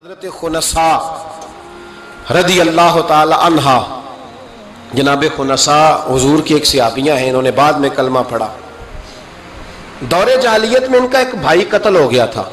حضرت خنسا رضی اللہ تعالی عنہا، جناب خنسا حضور کی ایک صحابیہ ہیں، انہوں نے بعد میں کلمہ پڑھا۔ دور جاہلیت میں ان کا ایک بھائی قتل ہو گیا تھا۔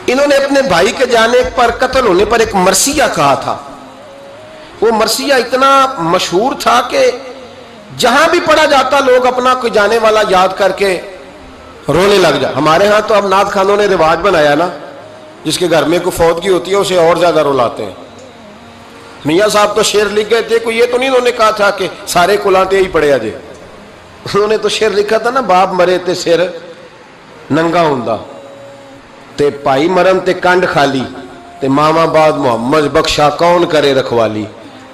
انہوں نے اپنے بھائی کے جانے پر، قتل ہونے پر ایک مرثیہ کہا تھا۔ وہ مرثیہ اتنا مشہور تھا کہ جہاں بھی پڑھا جاتا لوگ اپنا کوئی جانے والا یاد کر کے رونے لگ جا۔ ہمارے ہاں تو اب نعت خانوں نے رواج بنایا نا، جس کے گھر میں کوئی فوتگی ہوتی ہے اسے اور زیادہ رلاتے ہیں۔ میاں صاحب تو شعر لکھ گئے تھے، کوئی یہ تو نہیں انہوں نے کہا تھا کہ سارے کلاتے ہی پڑے اجے۔ انہوں نے تو شعر لکھا تھا نا، باپ مرے تے سر ننگا ہوندا تے پائی مرن تے کنڈ خالی تے ماما بعد محمد بخشا کون کرے رکھوالی۔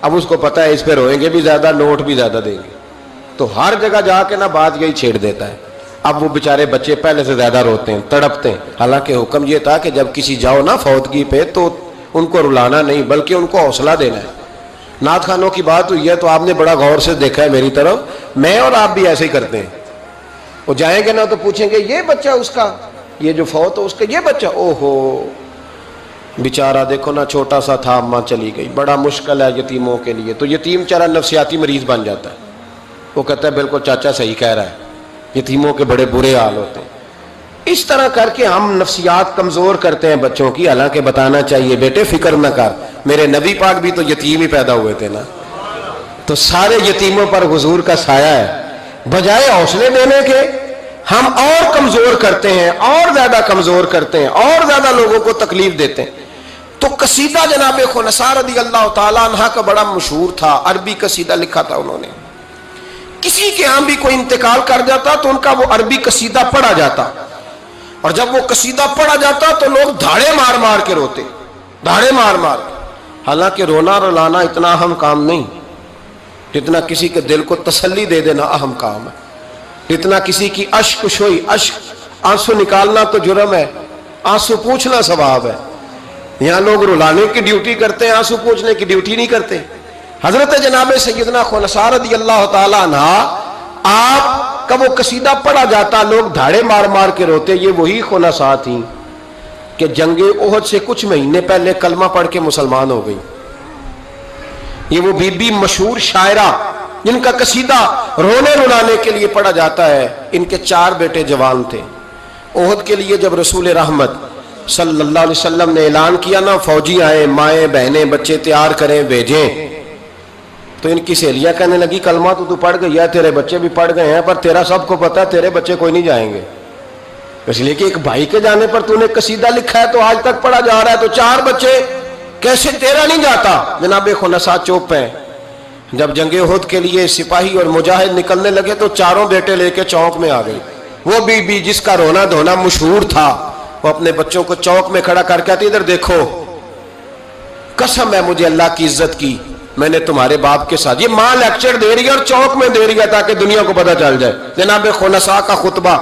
اب اس کو پتہ ہے اس پہ روئیں گے بھی زیادہ، نوٹ بھی زیادہ دیں گے، تو ہر جگہ جا کے نا بات یہی چھیڑ دیتا ہے۔ اب وہ بیچارے بچے پہلے سے زیادہ روتے ہیں، تڑپتے ہیں، حالانکہ حکم یہ تھا کہ جب کسی جاؤ نا فوتگی پہ تو ان کو رلانا نہیں بلکہ ان کو حوصلہ دینا ہے۔ نعت خانوں کی بات ہوئی ہے تو آپ نے بڑا غور سے دیکھا ہے میری طرف، میں اور آپ بھی ایسے ہی کرتے ہیں۔ وہ جائیں گے نا تو پوچھیں گے یہ بچہ اس کا، یہ جو فوت ہو اس کا یہ بچہ، او ہو بیچارہ دیکھو نا چھوٹا سا تھا، اماں چلی گئی، بڑا مشکل ہے یتیموں کے لیے۔ تو یتیم چارہ نفسیاتی مریض بن جاتا ہے، وہ کہتا ہے بالکل چاچا صحیح کہہ رہا ہے، یتیموں کے بڑے برے حال ہوتے ہیں۔ اس طرح کر کے ہم نفسیات کمزور کرتے ہیں بچوں کی، حالانکہ بتانا چاہیے بیٹے فکر نہ کر، میرے نبی پاک بھی تو یتیم ہی پیدا ہوئے تھے نا، تو سارے یتیموں پر حضور کا سایہ ہے۔ بجائے حوصلے دینے کے ہم اور کمزور کرتے ہیں، اور زیادہ کمزور کرتے ہیں، اور زیادہ لوگوں کو تکلیف دیتے ہیں۔ تو قصیدہ جناب خنسا رضی اللہ تعالیٰ عنہ کا بڑا مشہور تھا، عربی قصیدہ لکھا تھا انہوں نے۔ کسی کے ہاں بھی کوئی انتقال کر جاتا تو ان کا وہ عربی قصیدہ پڑھا جاتا، اور جب وہ قصیدہ پڑھا جاتا تو لوگ دھاڑے مار مار کے روتے، دھاڑے مار مار کے۔ حالانکہ رونا رلانا اتنا اہم کام نہیں جتنا کسی کے دل کو تسلی دے دینا اہم کام ہے، جتنا کسی کی اشک شوئی، اشک آنسو نکالنا تو جرم ہے، آنسو پوچھنا ثواب ہے۔ یہاں لوگ رلانے کی ڈیوٹی کرتے ہیں، آنسو پوچھنے کی ڈیوٹی نہیں کرتے۔ حضرت جناب سیدنا خنسا رضی اللہ تعالیٰ عنہ، آپ کا وہ قصیدہ پڑھا جاتا، لوگ دھاڑے مار مار کے روتے۔ یہ وہی خنسا تھیں کہ جنگ احد سے کچھ مہینے پہلے کلمہ پڑھ کے مسلمان ہو گئی۔ یہ وہ بی بی مشہور شاعرہ جن کا قصیدہ رونے رلانے کے لیے پڑھا جاتا ہے۔ ان کے 4 بیٹے جوان تھے۔ احد کے لیے جب رسول رحمت صلی اللہ علیہ وسلم نے اعلان کیا نا، فوجی آئیں، مائیں بہنیں بچے تیار کریں بھیجیں، تو ان کی سہیلیاں کہنے لگی کلمہ تو پڑھ گئی ہے، تیرے بچے بھی پڑھ گئے ہیں، پر تیرا سب کو پتہ ہے تیرے بچے کوئی نہیں جائیں گے، اس لیے کہ ایک بھائی کے جانے پر تو نے قصیدہ لکھا ہے تو آج تک پڑھا جا رہا ہے، تو 4 بچے کیسے تیرا نہیں جاتا؟ جناب خنسا چوپ ہیں۔ جب جنگ احد کے لیے سپاہی اور مجاہد نکلنے لگے تو 4 بیٹے لے کے چوک میں آ گئی۔ وہ بی بی جس کا رونا دھونا مشہور تھا، وہ اپنے بچوں کو چوک میں کھڑا کر کے کہتی ادھر دیکھو، قسم ہے مجھے اللہ کی عزت کی، میں نے تمہارے باپ کے ساتھ، یہ ماں لیکچر دے رہی ہے اور چوک میں دے رہی ہے تاکہ دنیا کو پتہ چل جائے۔ جناب خنسا کا خطبہ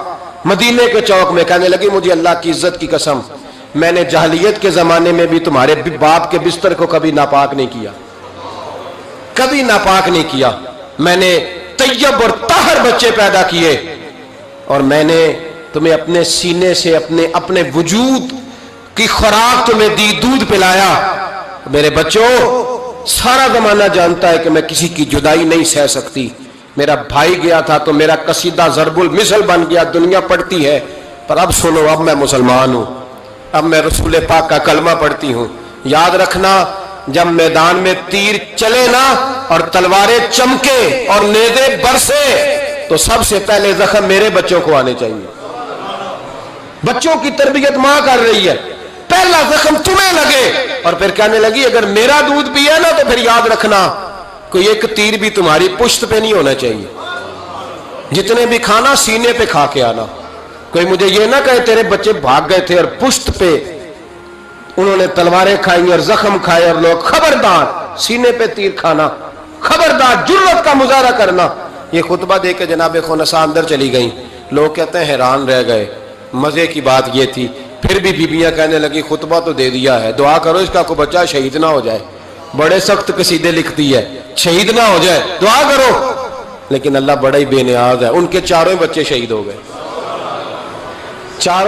مدینے کے چوک میں، کہنے لگی مجھے اللہ کی عزت کی قسم، میں نے جاہلیت کے زمانے میں بھی تمہارے باپ کے بستر کو کبھی ناپاک نہیں کیا، کبھی ناپاک نہیں کیا۔ میں نے طیب اور طاہر بچے پیدا کیے، اور میں نے تمہیں اپنے سینے سے اپنے وجود کی خوراک تمہیں دی، دودھ پلایا۔ میرے بچوں، سارا زمانہ جانتا ہے کہ میں کسی کی جدائی نہیں سہ سکتی۔ میرا بھائی گیا تھا تو میرا قصیدہ ضرب المثل بن گیا، دنیا پڑھتی ہے، پر اب سنو، اب میں مسلمان ہوں، اب میں رسول پاک کا کلمہ پڑھتی ہوں۔ یاد رکھنا، جب میدان میں تیر چلے نا اور تلواریں چمکے اور نیزے برسے تو سب سے پہلے زخم میرے بچوں کو آنے چاہیے۔ بچوں کی تربیت ماں کر رہی ہے، پہلا زخم تمہیں لگے۔ اور پھر کہنے لگی اگر میرا دودھ پیا نا تو پھر یاد رکھنا کوئی ایک تیر بھی تمہاری پشت پہ نہیں ہونا چاہیے، جتنے بھی کھانا سینے پہ کھا کے آنا۔ کوئی مجھے یہ نہ کہے تیرے بچے بھاگ گئے تھے اور پشت پہ انہوں نے تلواریں کھائی اور زخم کھائے، اور لوگ خبردار سینے پہ تیر کھانا، خبردار جرت کا مظاہرہ کرنا۔ یہ خطبہ دے کے جناب خنسا اندر چلی گئیں۔ لوگ کہتے ہیں حیران رہ گئے۔ مزے کی بات یہ تھی، پھر بھی بیبیاں کہنے لگی خطبہ تو دے دیا ہے، دعا کرو اس کا کوئی بچہ شہید نہ ہو جائے، بڑے سخت قصیدے لکھتی ہے، شہید نہ ہو جائے، دعا کرو۔ لیکن اللہ بڑا ہی بے نیاز ہے، ان کے 4 بچے شہید ہو گئے، 4۔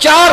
4